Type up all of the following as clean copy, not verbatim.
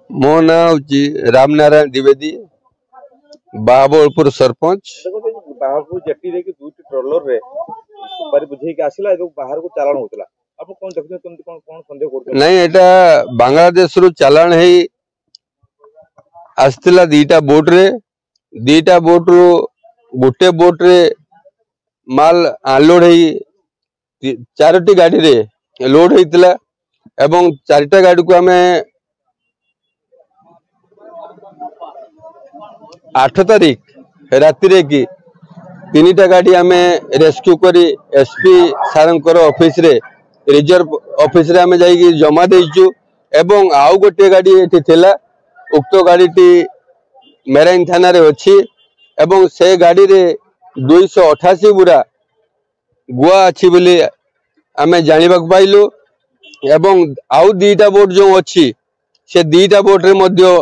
मो ना हूँ रामनारायण द्विवेदी बाबुलपुर सरपंच। बाहर जेटी रे दुईटी ट्रॉलर रे सुपारी बुझे के आसिला एवं बाहर को चालान होतला आप कोन देखते तुमती कोन कोन संदेह करते नहीं एटा बांग्लादेश रु चालान है आसतिला दीटा बोट रु गोटे बोट रे माल अनलोड है चारोटी गाड़ी रे लोड होइतिला एवं चारिटा गाड़ी को हमें 8 तारीख राति रे की तीनटा गाड़ी आम रेस्क्यू करी एसपी सारंकर ऑफिस रे रिजर्व ऑफिस रे आम जाई जमा देइचु एवं आउ गोटे गाड़ी एठी थिला उक्त गाड़ी मेराइन थाना रे अछि एवं से गाड़ी रे 288 बुरा गुआ अछि बोली आम जानिबाक पाइलु एवं आउ दीटा बोट जो अछि से दीटा बोट रे मध्य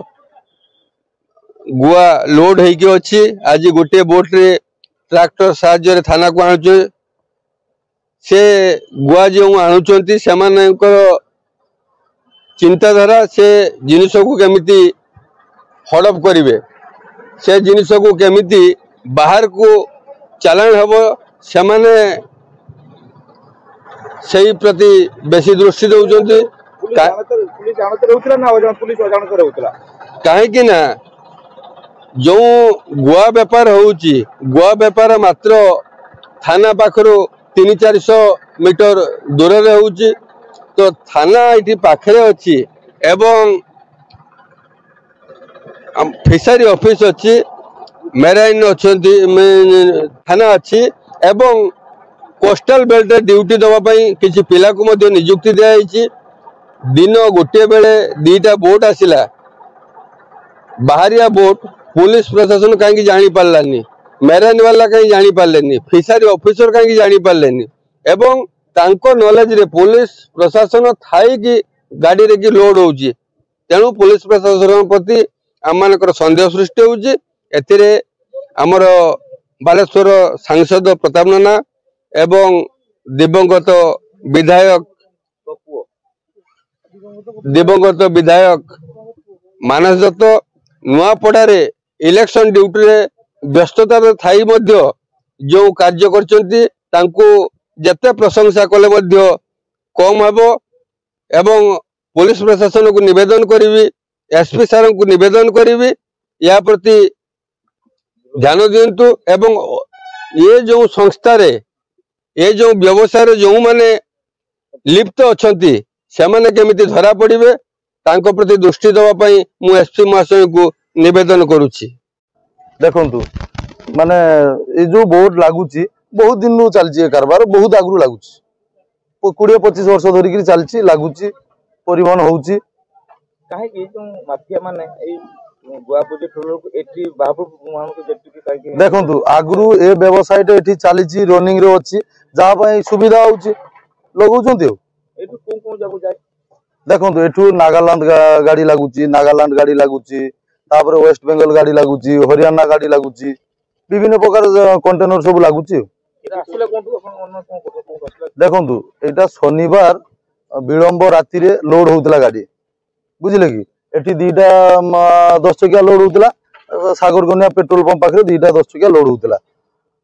गुआ लोड होइकी अछि। आज गोटे बोट रे ट्रैक्टर साहाय्य थाना को आणुचे से गुआ जो आणुचंती से मानकर चिंताधारा से जिनिस को केमिति हड़प करिवे से जिनिस को केमिति बाहर को चालान हबो से माने सही प्रति बेसी दृष्टि दउचंती। पुलिस जानते रहउतला ना पुलिस अजाणत रहउतला काहे कि ना जो गुआ बेपार होउची गुआ बेपार मात्र थाना पाखरो 300-400 मीटर दूर रे होउची तो थाना इठी पाखरे अछि एवं फिशरी ऑफिस अछि मेराइन अछंती थाना अछि एवं कोस्टल बेल्ट ड्यूटी दवा पई किछि पिला को मध्ये नियुक्ति दिया आइछि। दिन गोटे बेले दीटा बोट आसिला बाहरिया बोट पुलिस प्रशासन कहीं जानी पार्लानी मेराइन वाला कहीं जानी पार्लेनी फिशरी ऑफिसर कहीं जानी पार्लेनी एवं तांको नॉलेज रे पुलिस प्रशासन थाई कि गाड़ी रे की लोड होउची तेणु पुलिस प्रशासन प्रति आम मानकर संदेह सृष्टि होउची। एथिरे हमर बालेश्वर सांसद प्रताप नाना एवं दिवंगत विधायक मानस दत्त नुआपड़ा रे इलेक्शन ड्यूटी रे व्यस्तता थाई मध्य जो कार्य करचंती तांको जते प्रशंसा कले मध्य कम हेबो एवं पुलिस प्रशासन को निवेदन करिवि एसपी सार को निवेदन करिवि या प्रति ध्यान दियंतु एवं ये जो संस्था रे ये जो व्यवसाय रे जो माने लिप्त अछंती से माने केमिति धरा पड़िबे तांको प्रति दृष्टि देवा पई मु एसपी महाशय को निवेदन करूची। देखंतु माने ए जो बोर्ड लागुची बहुत दिन नु चलची कारबार बहुत आगु लागुची 20-25 वर्ष धरिक चलची लागुची परिवहन होउची काहे कि जो माफिया माने ए गुआ प्रोजेक्ट को एठी बाबू मान को जेटी की काहे देखंतु आगु ए व्यवसाय एठी चलीची रनिंग रे अछि जहा पई सुविधा होउची लगउचंती एठू कोन जागो जाय देखंतु एठू नागालैंड गाड़ी लागुची नागालैंड गाड़ी लागुची तापर वेस्ट बेंगल गाड़ी लागुची हरियाणा गाड़ी लागुची विभिन्न प्रकार कंटेनर सब लागुची। देखंतु एटा शनिवार विलंब राति रे लोड होउतला गाड़ी बुझिले कि एठी दीटा 10 चकिया लोड होउतला सागर कन्या पेट्रोल पंप पाखरे दीटा 10 चकिया लोड होउतला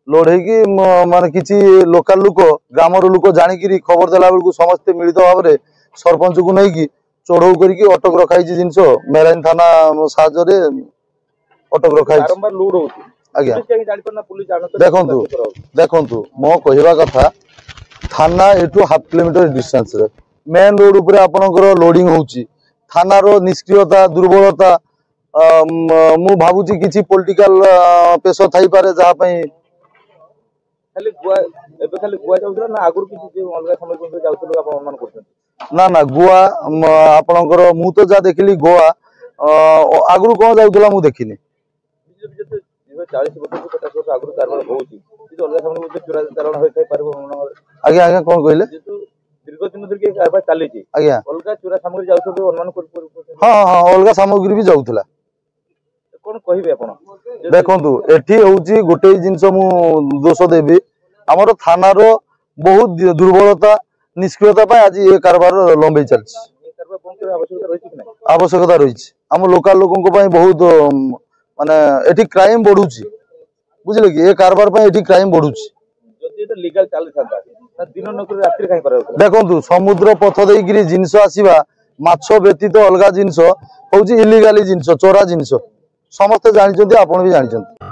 लोड है कि माने किछि लोकल लोक ग्रामर लोक जानिकी खबर देला बेलू समस्ते मिलित भाव में सरपंच को नहीं चढ़ऊ करके अटक रखाई जिनस मेराइन थाना साहाଯ୍य अटक रखाई आज्ञा। देखंतु देखंतु मो कहवा कथा थाना एठू 1/2 किलोमीटर डिस्टेंस रे मेन रोड ऊपर आपनकर लोडिंग होउची थाना रो निष्क्रियता दुर्बलता मु भाबुची किछि पॉलिटिकल पेशो थाई पारे जहा पई खाली गुआ एबे खाली गुआ जाउतला ना आगुर किछि जे अलगा समय कोन जाउतलो आप अनुमान करछन ना ना गुआ आपनकर मु तो जा देखली गोवा आगुर कोन जाउतला मु देखिनी 40 वर्ष 50 वर्ष आगुर कारबार होउची जे अलगा समय मध्ये चुरा चालान होय थाई पारबो आज्ञा आज्ञा कोन कहले दीर्घ दिन धरि के कारबार चालीची आज्ञा अलगा चुरा सामग्री जाउतलो अनुमान कर हां हां अलगा सामग्री भी जाउतला कोन कहिबे आपण देखंतु एठी होउची गोटे जिंस मु दोष देबी हमर थाना रो बहुत दुर्बलता निष्क्रियता आज ये कारबार लंबे चलछि आवश्यकता रही आम लोकल लोकों बहुत माने एठी क्राइम बढ़ुची बुझले कि ए कारबार पे एठी क्राइम बढ़ुची जदि एटा लीगल चली थांता ना दिन नकरी रात्रि काई करा देखंतु समुद्र पथ देइगिरी जिंस आसीबा माछ व्यतीत अलगा जिंस होउची इलीगली जिंस चोरा जिंस समस्त जानिचंती आपण भी जानिचंती।